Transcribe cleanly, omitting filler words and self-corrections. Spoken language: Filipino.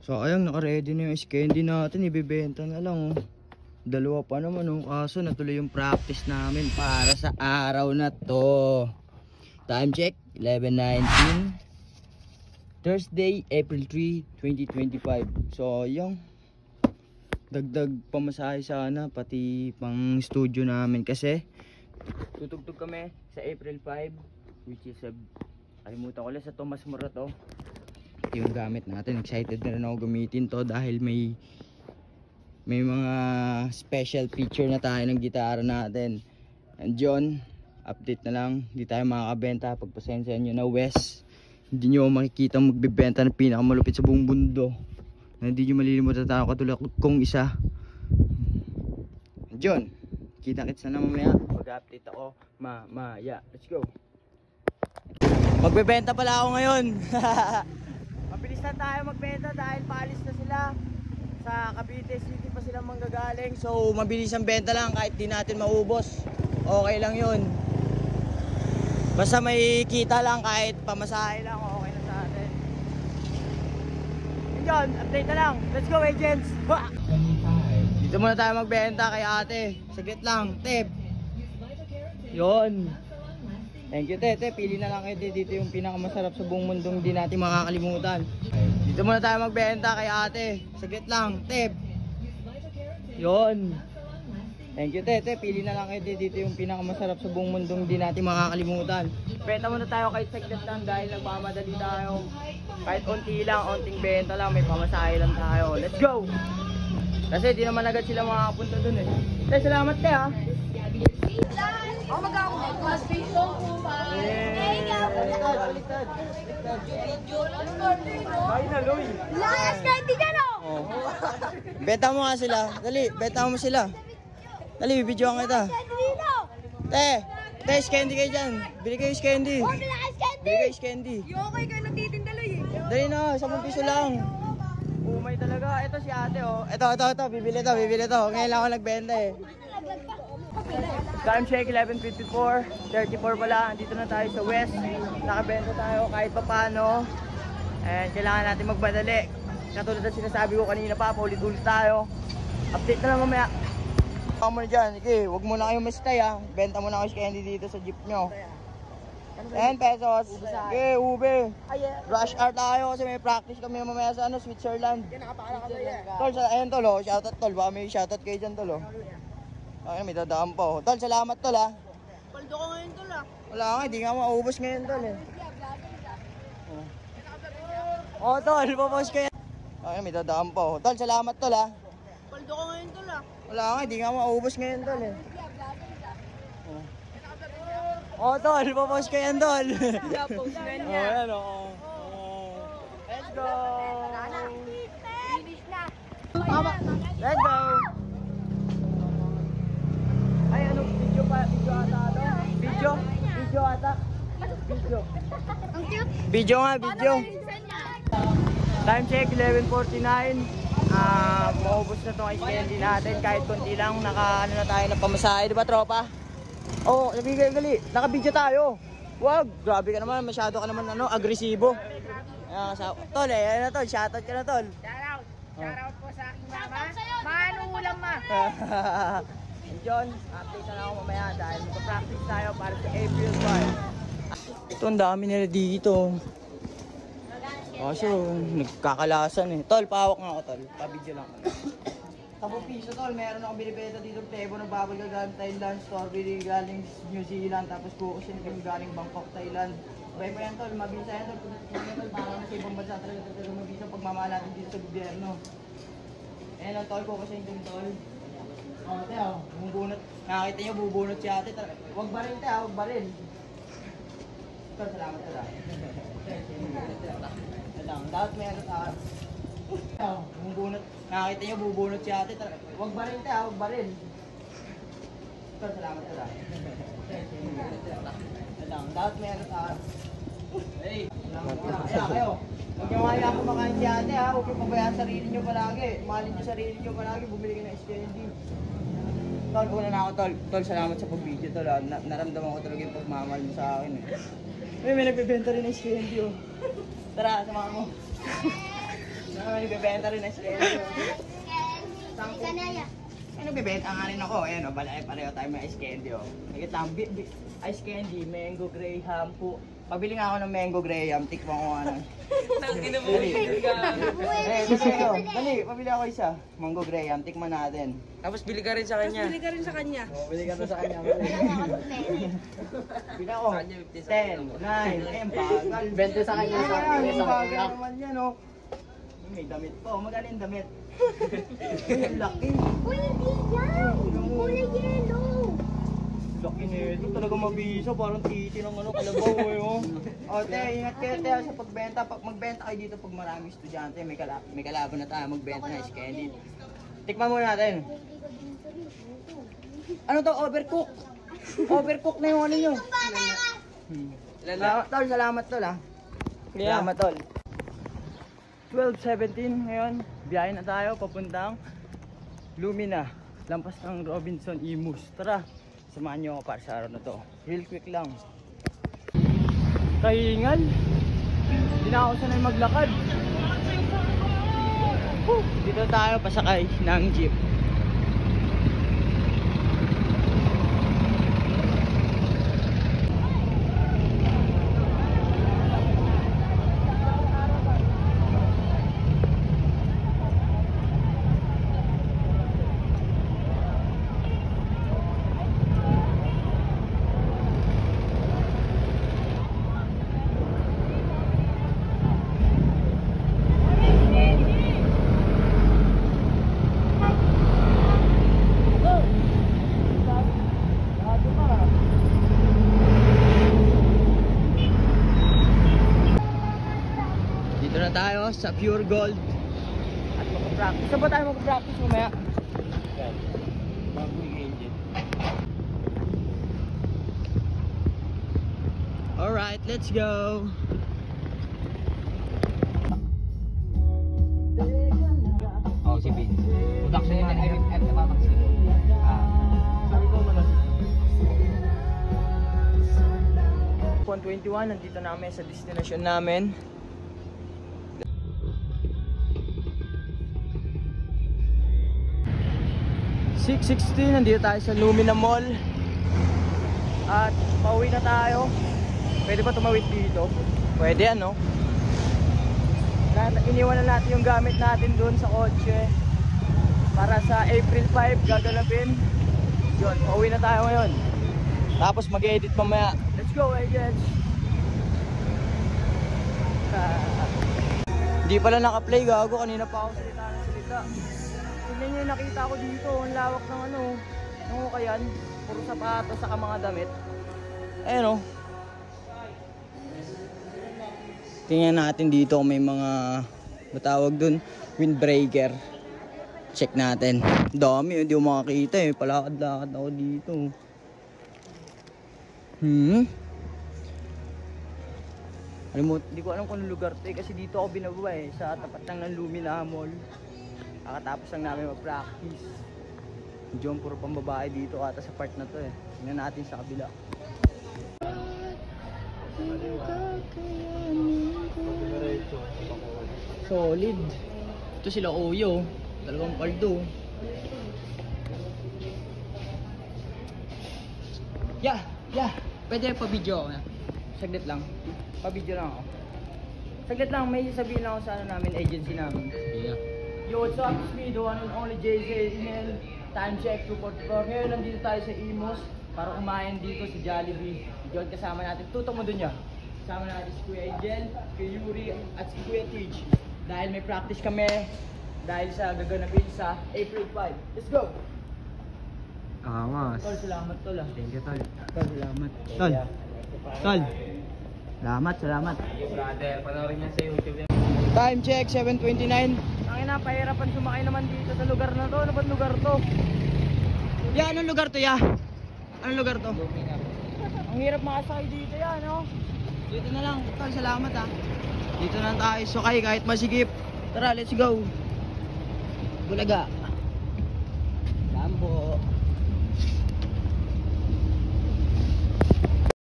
So ayun, naka-ready na yung candy natin, ibebenta na lang oh. Dalawa pa naman oh, kaso natuloy yung practice namin para sa araw na to. Time check, 11:19. Thursday, April 3, 2025. So yung dagdag pamasahe sana pati pang studio namin kasi tutugtog kami sa April 5, which is kalimutan ko lang, sa Tomas Morato. Yung gamit natin, excited na rin ako gamitin to dahil may mga special feature na tayo ng gitara natin. And John, update na lang, hindi tayo makakabenta, pagpasensya nyo na. Wes, hindi nyo makikita magbibenta ng pinakamalupit sa buong mundo na hindi nyo malilimutan tayo katulad kong isa. John, kita-kits na mamaya, mag-update ako mamaya. Let's go. Magbebenta pala ako ngayon. Mabilis na tayo magbenta dahil paalis na sila. Sa Cavite City pa sila manggagaling. So mabilis ang benta lang kahit di natin maubos. Okay lang yun. Basta may kita lang, kahit pamasahe lang, okay na sa atin. Yun, update na lang. Let's go agents. Dito muna tayo magbenta kay ate. Saglit lang, tip. Yun. Thank you tete, pili na lang kayo dito yung pinakamasarap sa buong mundong di natin makakalimutan. Dito muna tayo magbenta kay ate. Saglit lang, tip. Yun. Thank you tete, pili na lang kayo dito yung pinakamasarap sa buong mundong di natin makakalimutan. Benta muna tayo kahit saglit lang dahil nagmamadali tayo. Kahit onti lang, onting benta lang, may pamasahe lang tayo. Let's go! Kasi di naman agad sila makakapunta dun eh. Tay, salamat te ha. Oh, mag-ako mas Facebook po ba? Baliktad. Ay na, Loy. Layas ka, hindi ka no? Benta mo nga sila. Dali, benta mo sila. Dali, bibidyoan kita. Te, candy kayo dyan. Bili kayo candy. Oh, layas candy! Bili kayo candy. Yung okay kayo nagtitinda Loy eh. Dali na, 10 piso lang. Umay talaga. Ito si ate oh. Ito. Bibili to. Ngayon lang ako nagbenta eh. Time check, 11:54. 34 pala. Andito na tayo sa West. Nakabenta tayo kahit papano. And kailangan natin magmadali. Katulad na sinasabi ko kanina pa, paulit-ulit tayo. Update na lang mamaya. Huwag mo na dyan. Sige, huwag mo na kayo mastay ha. Benta mo na kayo candy dito sa jeep nyo. 10 pesos. Okay, ube. Rush hour tayo kasi may practice kami mamaya sa Switzerland. Tol, ayun tol oh. Shoutout tol. Baka may shoutout kayo dyan tol oh. Ay, may dadaan pa oh. Tol, salamat tol ha. Paldo ko ngayon tol ah. Wala nga, hindi nga maubos ngayon tol eh. Oh tol, papos ka yan. Ay, may dadaan pa oh. Tol, salamat tol ha. Paldo ko ngayon tol ah. Wala nga, hindi nga maubos ngayon tol eh. Oh tol, papos ka yan tol. Post na Oh, yan oh. Let's go. Finish na. Let's go. Ay, ano, video ata ito? Video ata. Ang cute. Video nga, video. Time check, 11:49. Maubos na itong ice candy natin. Kahit konti lang, naka na tayo ng pamasahe. Diba tropa? Oo, gali. Naka-video tayo. Wag, grabe ka naman. Masyado ka naman agresibo. Tol, ano tol? Shoutout ka na tol. Shoutout po sa aking mama. Manong ulam ma. John, update na lang ako mamaya dahil magpa-practice tayo para sa April 5. Ito, ang dami nila dito. Kaso, nagkakalasan eh. Tol, pahawak nga ako tol. Pa-video lang ako. 10 piso tol, meron akong binibenta dito Tebo ng bubble galing Thailand, strawberry galing New Zealand, tapos kukusin kami galing Bangkok, Thailand. Sabay pa yan tol, mabisa yan tol. Parang sa ibang bansa talaga mabisa pagmamahal natin dito sa gobyerno. Ayan ang tol, kukusin kami tol. Oh, ate, bubunot. Nakakita nyo, bubunot si ate. Huwag baril, te, huwag baril. Tol, salamat tol. Dapat may ano sa bubunot. Nakakita nyo, bubunot si ate. Huwag baril, te, huwag baril. Tol, salamat tol. Dapat may ano sa hey, salamat kayo. Huwag nyo kaya kumakain si ate ha. Huwag nyo pabayaan sarili nyo palagi. Mahalin nyo sarili nyo palagi. Bumili ka ng SKND. Tol, una na ako tol. Tol, salamat sa pag-video tol. Naramdaman ko talaga yung pagmamahal mo sa akin eh. May nagbebenta rin ng SKND oh. Tara, samahan mo. Nagbebenta rin ice candy. Nagbebenta nga rin ako. Ayan, pareho tayo may ice candy. Higit lang, ice candy, mango graham po. Pabili nga ako ng mango graham, tikman ko ano. Tangina mo. Dali, pabili ako isa. Mango graham, tikman natin. Tapos bili ka rin sa kanya. Bili ka rin sa kanya. Bili ka to sa kanya. Bili ako. 10, 9, bagal. 20 sa kanya. Bagal naman yan, oh. May damit po. Magkano yung damit? Ang laki. Uy, hindi yan. Kulay yellow. Laki nito. Talaga mabisa. Parang titi ng ano, kalabaw eh, oh. O, te, ingat kayo, te, sa pagbenta. Pag magbenta kayo dito pag maraming estudyante, may kalaban na tayo magbenta na ice candy. Tikman muna natin. Ano to? Overcook. Overcook na yung ano nyo. Tol, salamat tol, ah. Salamat tol. 12:17 ngayon, biyahe na tayo papuntang Lumina, lampas ng Robinson Imus. Tara, samahan nyo ako para sa araw na to. Real quick lang. Kahingal, hindi na ako sanay maglakad. Dito tayo pasakay ng jeep. Dito na tayo sa Pure Gold at mag-practice. Saan ba tayo mag-practice mamaya? Bagong engine. Alright, let's go! Oh, si Vin. Production yun, I mean, natataksin. Sabi ko man 121, nandito namin sa destination namin. Nandito tayo sa Lumina Mall. At pauwi na tayo. Pwede ba tumawid dito? Pwede ano? Iniwan na natin yung gamit natin doon sa kotse para sa April 5 gaganapin. Yun, pauwi na tayo ngayon. Tapos mag-edit mamaya. Let's go, agents! Hindi pala naka-play, gago. Kanina pa ako salita ng salita. Tignan nyo yung nakita ko dito. Ang lawak ng ano, ng ukayan. Puro sapatos saka mga damit. Ayan o. Tingnan natin dito kung may mga matawag dun, windbreaker. Check natin. Dami, hindi ko makakita eh. Palakad-lakad ako dito. Alam mo, hindi ko alam kung anong lugar to eh. Kasi dito ako binaba eh. Sa tapat lang ng Lumina Mall. Kakatapos lang namin mag-practice. Diyon, puro pambabae dito ata sa part na to eh. Tingnan natin sa kabila. Solid. Ito sila Oyo. Dalawang paldo. Yeah. Pwede pa-video ako. Saglit lang. Pa-video lang ako. Saglit lang, may sabihin lang ako sa ano namin, agency namin. Yeah. Yo, what's up? It's me, the one and only JJ Email. Time check 2:44. Ngayon nandito tayo sa Imus para kumain dito sa Jollibee. Diyon kasama natin. Tutok mo dun niya. Kasama natin si Kuya Angel, Kuya Yuri, at si Kuya Teach. Dahil may practice kami, dahil sa gaganapin sa April 5. Let's go! Mas. Tol, salamat tol ah. Thank you, Tol. Tol, salamat. Tol. Tol. Salamat. Brother, panoorin niya sa YouTube yan. Time check, 7:29. Ang ina, pahirapan sumakay naman dito sa lugar na to. Ano ba lugar to? Ya, anong lugar to, ya? Anong lugar to? Ang hirap makasakay dito, ya, no? Dito na lang. Tol, salamat ah. Dito na tayo sukay kahit masigip. Tara, let's go. Bulaga. Lambo.